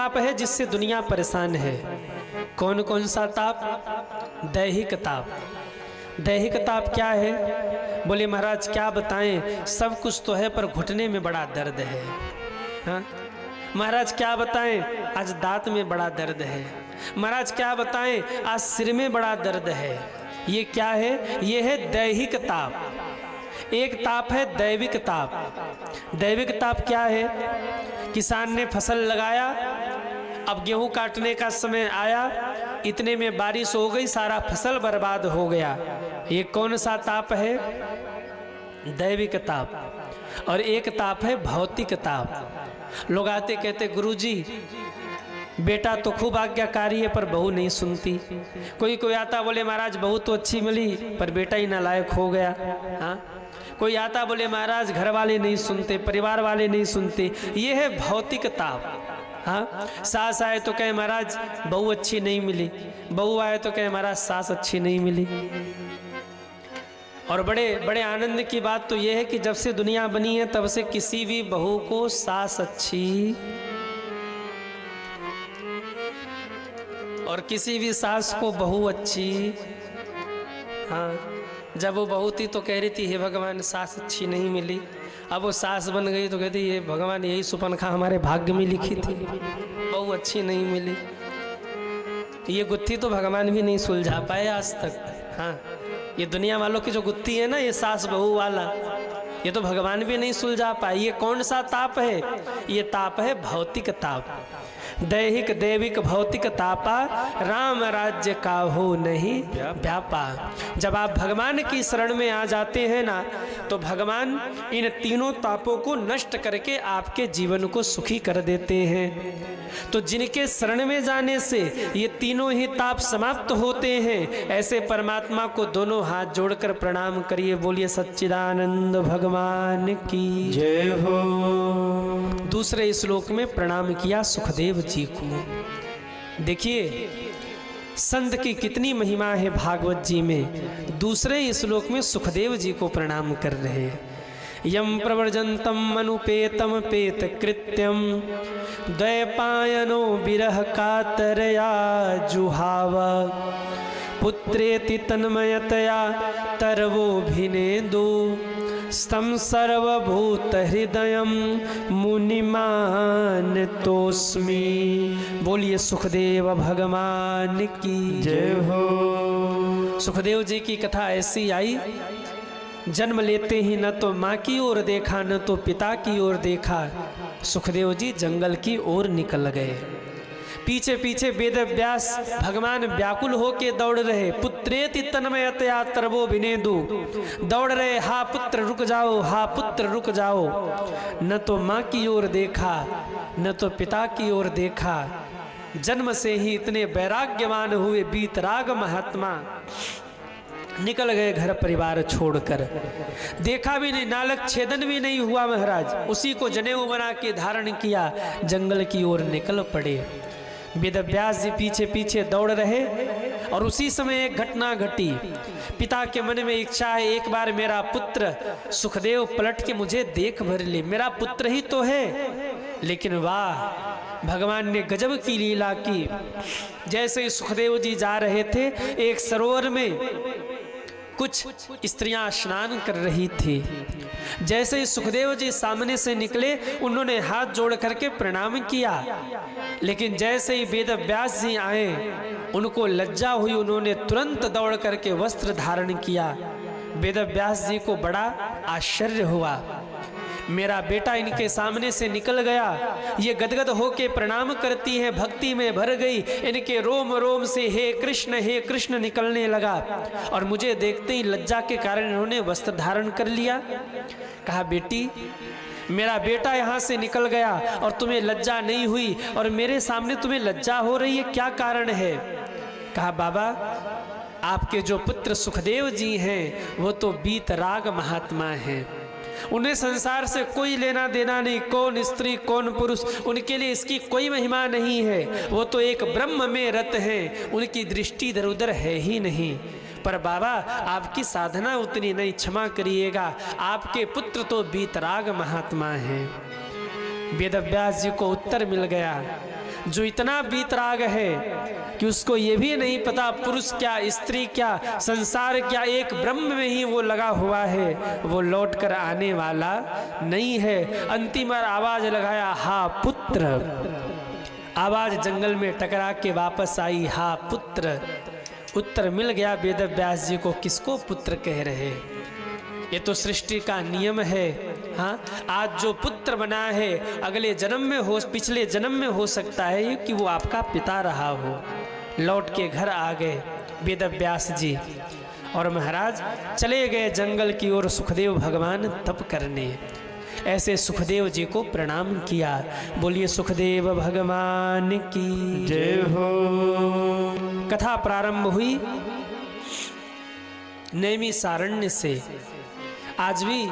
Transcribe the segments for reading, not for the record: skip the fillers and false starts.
ताप है जिससे दुनिया परेशान है। कौन कौन सा ताप? दैहिक ताप। दैहिक ताप क्या है? बोले महाराज क्या बताएं, सब कुछ तो है पर घुटने में बड़ा दर्द है। हाँ महाराज क्या बताएं, आज दांत में बड़ा दर्द है। महाराज क्या बताएं, आज सिर में बड़ा दर्द है। ये क्या है? ये है दैहिक ताप। एक ताप है दैविक ताप। दैविक ताप क्या है? किसान ने फसल लगाया, अब गेहूं काटने का समय आया, इतने में बारिश हो गई, सारा फसल बर्बाद हो गया। ये कौन सा ताप है? दैविक ताप। और एक ताप है भौतिक ताप। लोग आते कहते गुरुजी बेटा तो खूब आज्ञाकारी है पर बहू नहीं सुनती। कोई कोई आता बोले महाराज बहू तो अच्छी मिली पर बेटा ही नालायक हो गया। हाँ कोई आता बोले महाराज घर वाले नहीं सुनते, परिवार वाले नहीं सुनते। ये है भौतिक ताप। हाँ सास आए तो कहे महाराज बहू अच्छी नहीं मिली, बहू आए तो कहे महाराज सास अच्छी नहीं मिली। और बड़े बड़े आनंद की बात तो यह है कि जब से दुनिया बनी है तब से किसी भी बहू को सास अच्छी और किसी भी सास को बहू अच्छी। हाँ जब वो बहू थी तो कह रही थी हे भगवान सास अच्छी नहीं मिली, अब वो सास बन गई तो कहती ये भगवान यही सुपनखा हमारे भाग्य में लिखी थी, बहू अच्छी नहीं मिली। ये गुत्थी तो भगवान भी नहीं सुलझा पाए आज तक। हाँ ये दुनिया वालों की जो गुत्थी है ना, ये सास बहू वाला, ये तो भगवान भी नहीं सुलझा पाए। ये कौन सा ताप है? ये ताप है भौतिक ताप। दैहिक दैविक भौतिक तापा राम राज्य का हो नहीं व्यापा। जब आप भगवान की शरण में आ जाते हैं ना तो भगवान इन तीनों तापों को नष्ट करके आपके जीवन को सुखी कर देते हैं। तो जिनके शरण में जाने से ये तीनों ही ताप समाप्त होते हैं, ऐसे परमात्मा को दोनों हाथ जोड़कर प्रणाम करिए। बोलिए सच्चिदानंद भगवान की जय हो। दूसरे श्लोक में प्रणाम किया सुखदेव जी को। देखिए संत की कितनी महिमा है भागवत जी में। दूसरे श्लोक में सुखदेव जी को प्रणाम कर रहे हैं। यम प्रव्रजंतम अनुपेतम पेत कृत्यम द्वैपायनो विरह कातरया जुहाव पुत्रेति तन्मयतया तरवोभिनेदु स्तम सर्वभूत हृदयम मुनिमान तोस्मी। बोलिए सुखदेव भगवान की जय हो। सुखदेव जी की कथा ऐसी आई, जन्म लेते ही न तो माँ की ओर देखा न तो पिता की ओर देखा, सुखदेव जी जंगल की ओर निकल गए। पीछे पीछे वेद व्यास भगवान व्याकुल होके दौड़ रहे। पुत्रेति तन्मयतया तरवो विनेदु, दौड़ रहे हा पुत्र रुक जाओ, हा पुत्र रुक जाओ। न तो माँ की ओर देखा न तो पिता की ओर देखा। जन्म से ही इतने वैराग्यवान हुए वीतराग महात्मा निकल गए घर परिवार छोड़कर। देखा भी नहीं, नालक छेदन भी नहीं हुआ महाराज, उसी को जनेऊ बना के धारण किया, जंगल की ओर निकल पड़े। वेदव्यास जी पीछे पीछे दौड़ रहे और उसी समय एक घटना घटी। पिता के मन में इच्छा है एक बार मेरा पुत्र सुखदेव पलट के मुझे देख भर ले, मेरा पुत्र ही तो है। लेकिन वाह भगवान ने गजब की लीला की। जैसे ही सुखदेव जी जा रहे थे, एक सरोवर में कुछ स्त्रियां स्नान कर रही थी। जैसे ही सुखदेव जी सामने से निकले, उन्होंने हाथ जोड़ करके प्रणाम किया। लेकिन जैसे ही वेद व्यास जी आए, उनको लज्जा हुई, उन्होंने तुरंत दौड़ करके वस्त्र धारण किया। वेद व्यास जी को बड़ा आश्चर्य हुआ, मेरा बेटा इनके सामने से निकल गया। ये गदगद होके प्रणाम करती है, भक्ति में भर गई, इनके रोम रोम से हे कृष्ण निकलने लगा। और मुझे देखते ही लज्जा के कारण इन्होंने वस्त्र धारण कर लिया। कहा बेटी मेरा बेटा यहाँ से निकल गया और तुम्हें लज्जा नहीं हुई और मेरे सामने तुम्हें लज्जा हो रही है, क्या कारण है? कहा बाबा आपके जो पुत्र सुखदेव जी हैं वो तो वीतराग महात्मा हैं, उन्हें संसार से कोई लेना देना नहीं, कौन स्त्री कौन पुरुष उनके लिए इसकी कोई महिमा नहीं है। वो तो एक ब्रह्म में रत हैं, उनकी दृष्टि इधर उधर है ही नहीं। पर बाबा आपकी साधना उतनी नहीं, क्षमा करिएगा, आपके पुत्र तो वीतराग महात्मा हैं। वेदव्यास जी को उत्तर मिल गया। जो इतना वीतराग है कि उसको ये भी नहीं पता पुरुष क्या, स्त्री क्या, संसार क्या, एक ब्रह्म में ही वो लगा हुआ है, वो लौट कर आने वाला नहीं है। अंतिम बार आवाज लगाया, हा पुत्र। आवाज जंगल में टकरा के वापस आई, हा पुत्र। उत्तर मिल गया वेद व्यास जी को, किसको पुत्र कह रहे। ये तो सृष्टि का नियम है। हाँ, आज जो पुत्र बना है अगले जन्म में हो, पिछले जन्म में हो सकता है कि वो आपका पिता रहा हो। लौट के घर आ गए वेद व्यास जी और महाराज चले गए जंगल की ओर सुखदेव भगवान तप करने। ऐसे सुखदेव जी को प्रणाम किया। बोलिए सुखदेव भगवान की जय हो। कथा प्रारंभ हुई नैमिषारण्य से। आज भी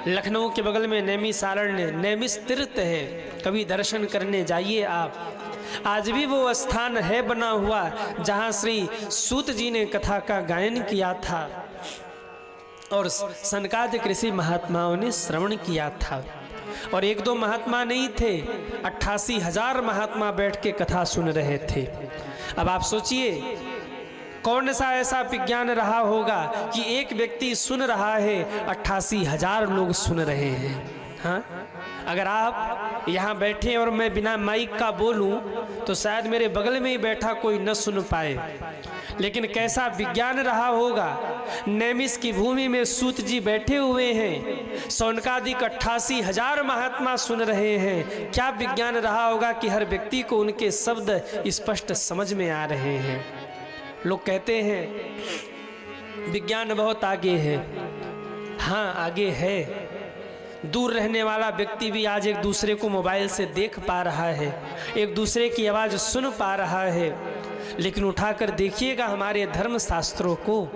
लखनऊ के बगल में नैमिषारण्य, नैमिष तीर्थ है, कभी दर्शन करने जाइए आप। आज भी वो स्थान है बना हुआ जहाँ श्री सूत जी ने कथा का गायन किया था और सनकादिक ऋषि महात्माओं ने श्रवण किया था। और एक दो महात्मा नहीं थे, 88,000 महात्मा बैठ के कथा सुन रहे थे। अब आप सोचिए कौन सा ऐसा विज्ञान रहा होगा कि एक व्यक्ति सुन रहा है, 88,000 लोग सुन रहे हैं। हाँ, अगर आप यहाँ बैठे और मैं बिना माइक का बोलूं तो शायद मेरे बगल में ही बैठा कोई न सुन पाए, लेकिन कैसा विज्ञान रहा होगा। नैमिष की भूमि में सूत जी बैठे हुए हैं, सौनकादिक 88,000 महात्मा सुन रहे हैं। क्या विज्ञान रहा होगा कि हर व्यक्ति को उनके शब्द स्पष्ट समझ में आ रहे हैं। लोग कहते हैं विज्ञान बहुत आगे है। हाँ, आगे है। दूर रहने वाला व्यक्ति भी आज एक दूसरे को मोबाइल से देख पा रहा है, एक दूसरे की आवाज़ सुन पा रहा है। लेकिन उठाकर देखिएगा हमारे धर्म शास्त्रों को,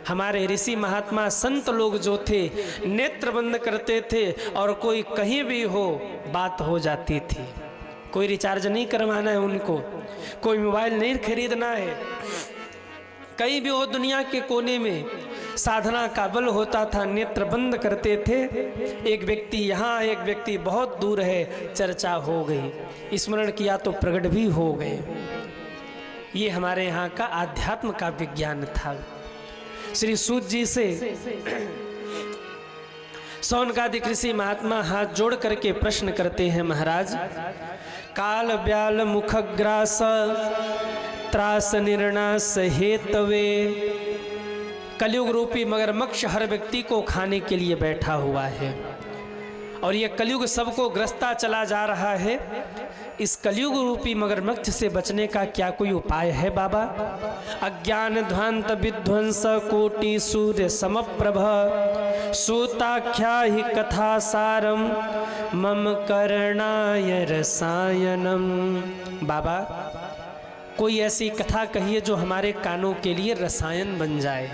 हमारे ऋषि महात्मा संत लोग जो थे नेत्र बंद करते थे और कोई कहीं भी हो बात हो जाती थी। कोई रिचार्ज नहीं करवाना है उनको, कोई मोबाइल नहीं खरीदना है, कहीं भी हो दुनिया के कोने में साधना का बल होता था, नेत्र बंद करते थे। एक व्यक्ति यहाँ, एक व्यक्ति बहुत दूर है, चर्चा हो गई, स्मरण किया तो प्रकट भी हो गए। ये हमारे यहाँ का आध्यात्म का विज्ञान था। श्री सूत जी से सौनकादिक ऋषि महात्मा हाथ जोड़ करके प्रश्न करते हैं, महाराज काल ब्याल मुखग्रास त्रास निर्णास हेतवे। कलयुग रूपी मगरमच्छ हर व्यक्ति को खाने के लिए बैठा हुआ है और यह कलयुग सबको ग्रस्ता चला जा रहा है। इस कलयुग रूपी मगरमच्छ से बचने का क्या कोई उपाय है बाबा? अज्ञान ध्वांत विध्वंस कोटि सूर्य समप्रभ सूताख्या ही कथा सारम मम करणाय रसायनम। बाबा कोई ऐसी कथा कहिए जो हमारे कानों के लिए रसायन बन जाए।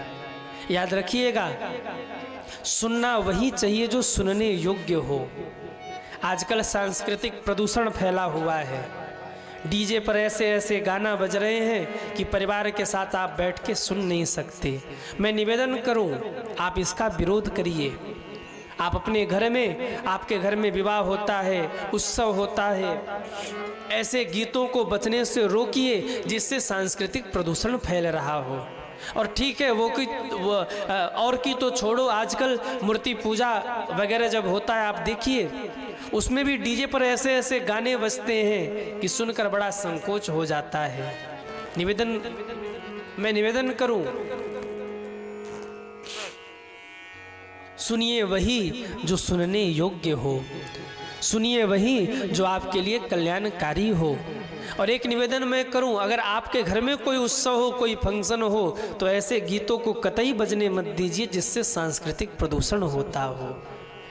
याद रखिएगा, सुनना वही चाहिए जो सुनने योग्य हो। आजकल सांस्कृतिक प्रदूषण फैला हुआ है। डीजे पर ऐसे ऐसे गाना बज रहे हैं कि परिवार के साथ आप बैठ के सुन नहीं सकते। मैं निवेदन करूं, आप इसका विरोध करिए। आप अपने घर में, आपके घर में विवाह होता है, उत्सव होता है, ऐसे गीतों को बचने से रोकिए जिससे सांस्कृतिक प्रदूषण फैल रहा हो। और ठीक है वो और की तो छोड़ो, आजकल मूर्ति पूजा वगैरह जब होता है आप देखिए उसमें भी डीजे पर ऐसे ऐसे गाने बजते हैं कि सुनकर बड़ा संकोच हो जाता है। मैं निवेदन करूं, सुनिए वही जो सुनने योग्य हो, सुनिए वही जो आपके लिए कल्याणकारी हो। और एक निवेदन मैं करूं, अगर आपके घर में कोई उत्सव हो, कोई फंक्शन हो, तो ऐसे गीतों को कतई बजने मत दीजिए जिससे सांस्कृतिक प्रदूषण होता हो।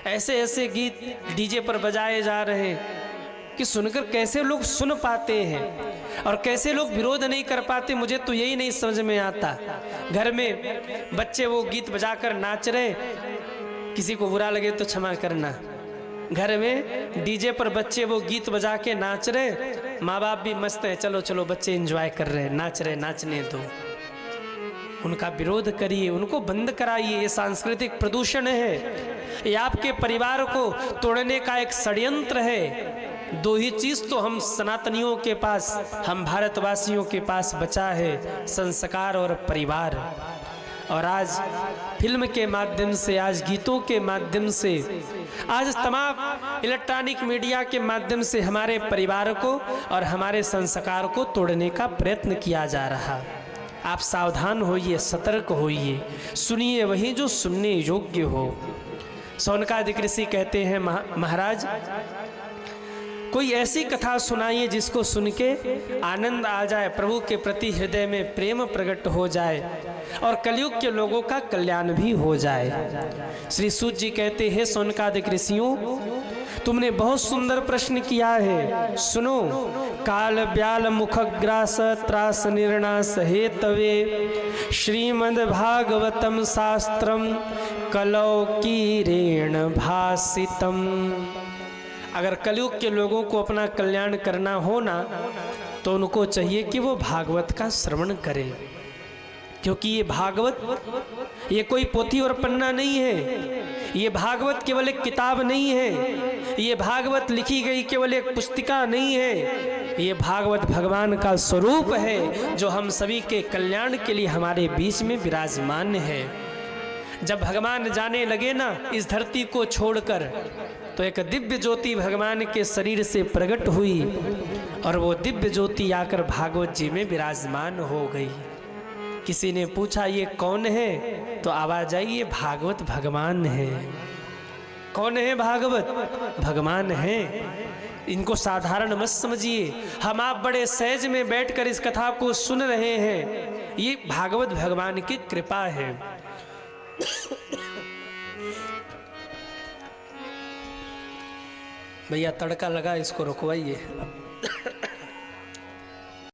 ऐसे ऐसे गीत डीजे पर बजाए जा रहे हैं कि सुनकर कैसे लोग सुन पाते हैं और कैसे लोग विरोध नहीं कर पाते, मुझे तो यही नहीं समझ में आता। घर में बच्चे वो गीत बजाकर नाच रहे, किसी को बुरा लगे तो क्षमा करना। घर में डीजे पर बच्चे वो गीत बजा के नाच रहे, माँ बाप भी मस्त है, चलो चलो बच्चे एंजॉय कर रहे हैं, नाच रहे, नाचने दो। उनका विरोध करिए, उनको बंद कराइए। ये सांस्कृतिक प्रदूषण है, ये आपके परिवार को तोड़ने का एक षड्यंत्र है। दो ही चीज तो हम सनातनियों के पास, हम भारतवासियों के पास बचा है, संस्कार और परिवार। और आज फिल्म के माध्यम से, आज गीतों के माध्यम से, आज तमाम इलेक्ट्रॉनिक मीडिया के माध्यम से हमारे परिवार को और हमारे संस्कार को तोड़ने का प्रयत्न किया जा रहा। आप सावधान होइए, सतर्क होइए, सुनिए वही जो सुनने योग्य हो। सौनकादिक ऋषि कहते हैं, महाराज कोई ऐसी कथा सुनाइए जिसको सुन के आनंद आ जाए, प्रभु के प्रति हृदय में प्रेम प्रकट हो जाए और कलयुग के लोगों का कल्याण भी हो जाए। श्री सूत जी कहते हैं, सौनकादिक ऋषियों तुमने बहुत सुंदर प्रश्न किया है, सुनो। काल ब्याल मुखग्रास त्रास निर्णास हेतवे श्रीमद् भागवतम शास्त्रम कलौकीरेण भासितम। अगर कलयुग के लोगों को अपना कल्याण करना हो ना, तो उनको चाहिए कि वो भागवत का श्रवण करें, क्योंकि ये भागवत ये कोई पोथी और पन्ना नहीं है। ये भागवत केवल एक किताब नहीं है, ये भागवत लिखी गई केवल एक पुस्तिका नहीं है। ये भागवत भगवान का स्वरूप है, जो हम सभी के कल्याण के लिए हमारे बीच में विराजमान है। जब भगवान जाने लगे ना इस धरती को छोड़कर, तो एक दिव्य ज्योति भगवान के शरीर से प्रकट हुई और वो दिव्य ज्योति आकर भागवत जी में विराजमान हो गई। किसी ने पूछा ये कौन है, तो आवाज आई ये भागवत भगवान है। कौन है भागवत? भगवान है। इनको साधारण मत समझिए, हम आप बड़े सहज में बैठकर इस कथा को सुन रहे हैं, ये भागवत भगवान की कृपा है। भैया तड़का लगा, इसको रुकवाइए।